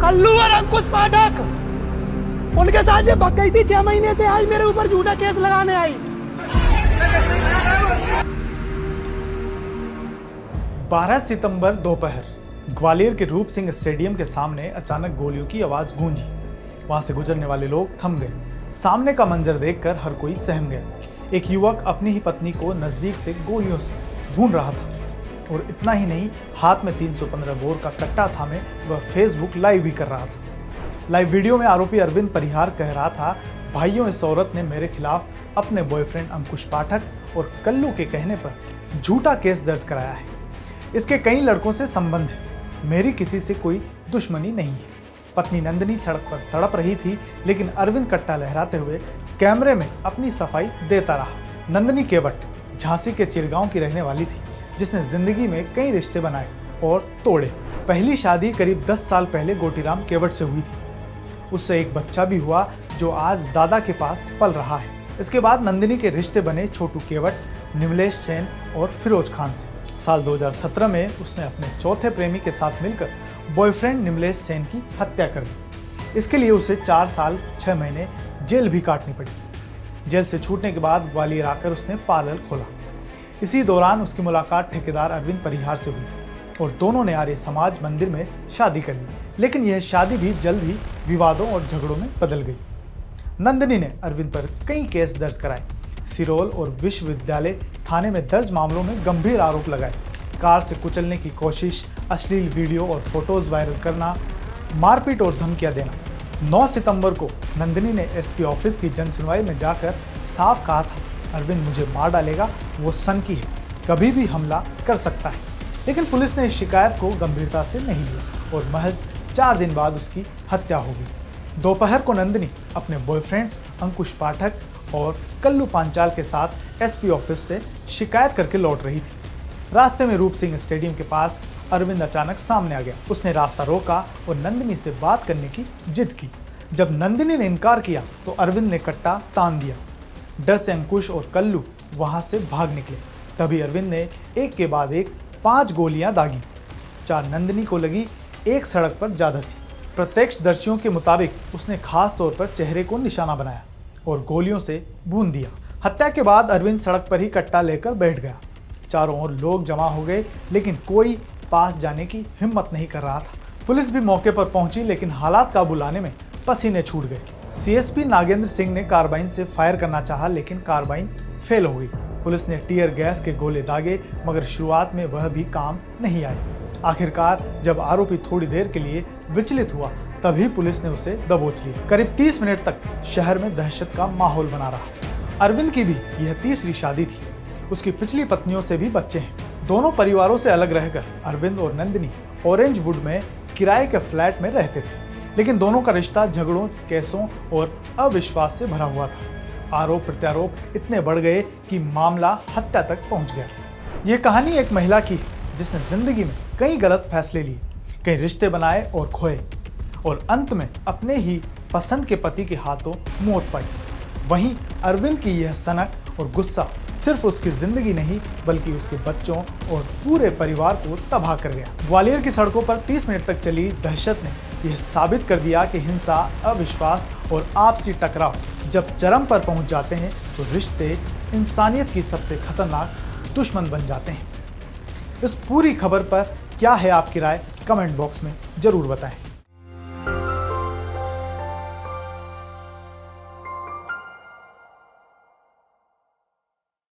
कल्लू और अंकुश पाठक, उनके साथ ये भग गई थी 6 महीने से, आज मेरे ऊपर झूठा केस लगाने आई। 12 सितंबर दोपहर ग्वालियर के रूप सिंह स्टेडियम के सामने अचानक गोलियों की आवाज गूंजी। वहां से गुजरने वाले लोग थम गए। सामने का मंजर देखकर हर कोई सहम गया। एक युवक अपनी ही पत्नी को नजदीक से गोलियों से भून रहा था और इतना ही नहीं, हाथ में 315 बोर का कट्टा थामे वह फेसबुक लाइव भी कर रहा था। लाइव वीडियो में आरोपी अरविंद परिहार कह रहा था, भाइयों, इस औरत ने मेरे खिलाफ अपने बॉयफ्रेंड अंकुश पाठक और कल्लू के कहने पर झूठा केस दर्ज कराया है। इसके कई लड़कों से संबंध है। मेरी किसी से कोई दुश्मनी नहीं है। पत्नी नंदिनी सड़क पर तड़प रही थी, लेकिन अरविंद कट्टा लहराते हुए कैमरे में अपनी सफाई देता रहा। नंदिनी केवट झांसी के चिरगांव की रहने वाली थी, जिसने जिंदगी में कई रिश्ते बनाए और तोड़े। पहली शादी करीब 10 साल पहले गोटीराम केवट से हुई थी। उससे एक बच्चा भी हुआ, जो आज दादा के पास पल रहा है। इसके बाद नंदिनी के रिश्ते बने छोटू केवट, निमलेश सेन और फिरोज खान से। साल 2017 में उसने अपने चौथे प्रेमी के साथ मिलकर बॉयफ्रेंड निमलेश सेन की हत्या कर दी। इसके लिए उसे 4 साल 6 महीने जेल भी काटनी पड़ी। जेल से छूटने के बाद ग्वालियर आकर उसने पार्लर खोला। इसी दौरान उसकी मुलाकात ठेकेदार अरविंद परिहार से हुई और दोनों ने आर्य समाज मंदिर में शादी कर ली। लेकिन यह शादी भी जल्द ही विवादों और झगड़ों में बदल गई। नंदिनी ने अरविंद पर कई केस दर्ज कराए। सिरोल और विश्वविद्यालय थाने में दर्ज मामलों में गंभीर आरोप लगाए। कार से कुचलने की कोशिश, अश्लील वीडियो और फोटोज वायरल करना, मारपीट और धमकियां देना। 9 सितंबर को नंदिनी ने एसपी ऑफिस की जनसुनवाई में जाकर साफ कहा था, अरविंद मुझे मार डालेगा, वो सनकी है, कभी भी हमला कर सकता है। लेकिन पुलिस ने इस शिकायत को गंभीरता से नहीं लिया और महज 4 दिन बाद उसकी हत्या हो गई। दोपहर को नंदिनी अपने बॉयफ्रेंड्स अंकुश पाठक और कल्लू पांचाल के साथ एसपी ऑफिस से शिकायत करके लौट रही थी। रास्ते में रूप सिंह स्टेडियम के पास अरविंद अचानक सामने आ गया। उसने रास्ता रोका और नंदिनी से बात करने की जिद की। जब नंदिनी ने इनकार किया तो अरविंद ने कट्टा तान दिया। डर से अंकुश और कल्लू वहां से भाग निकले। तभी अरविंद ने एक के बाद एक 5 गोलियां दागी। 4 नंदिनी को लगी, एक सड़क पर जा धंसी। प्रत्यक्षदर्शियों के मुताबिक उसने खास तौर पर चेहरे को निशाना बनाया और गोलियों से भून दिया। हत्या के बाद अरविंद सड़क पर ही कट्टा लेकर बैठ गया। चारों ओर लोग जमा हो गए, लेकिन कोई पास जाने की हिम्मत नहीं कर रहा था। पुलिस भी मौके पर पहुंची, लेकिन हालात काबू लाने में पसीने छूट गए। सीएसपी नागेंद्र सिंह ने कार्बाइन से फायर करना चाहा, लेकिन कार्बाइन फेल हो गई। पुलिस ने टीयर गैस के गोले दागे, मगर शुरुआत में वह भी काम नहीं आए। आखिरकार जब आरोपी थोड़ी देर के लिए विचलित हुआ, तभी पुलिस ने उसे दबोच लिया। करीब 30 मिनट तक शहर में दहशत का माहौल बना रहा। अरविंद की भी यह तीसरी शादी थी। उसकी पिछली पत्नियों से भी बच्चे हैं। दोनों परिवारों से अलग रहकर अरविंद और नंदिनी ऑरेंज वुड में किराए के फ्लैट में रहते थे, लेकिन दोनों का रिश्ता झगड़ों, केसों और अविश्वास से भरा हुआ था। आरोप प्रत्यारोप इतने बढ़ गए कि मामला हत्या तक पहुंच गया। यह कहानी एक महिला की है, जिसने जिंदगी में कई गलत फैसले लिए, कई रिश्ते बनाए और खोए, और अंत में अपने ही पसंद के पति के हाथों मौत पाई। वहीं अरविंद की यह सनक और गुस्सा सिर्फ उसकी जिंदगी नहीं, बल्कि उसके बच्चों और पूरे परिवार को तबाह कर गया। ग्वालियर की सड़कों पर 30 मिनट तक चली दहशत ने यह साबित कर दिया कि हिंसा, अविश्वास और आपसी टकराव जब चरम पर पहुंच जाते हैं, तो रिश्ते इंसानियत की सबसे खतरनाक दुश्मन बन जाते हैं। इस पूरी खबर पर क्या है आपकी राय? कमेंट बॉक्स में जरूर बताएं।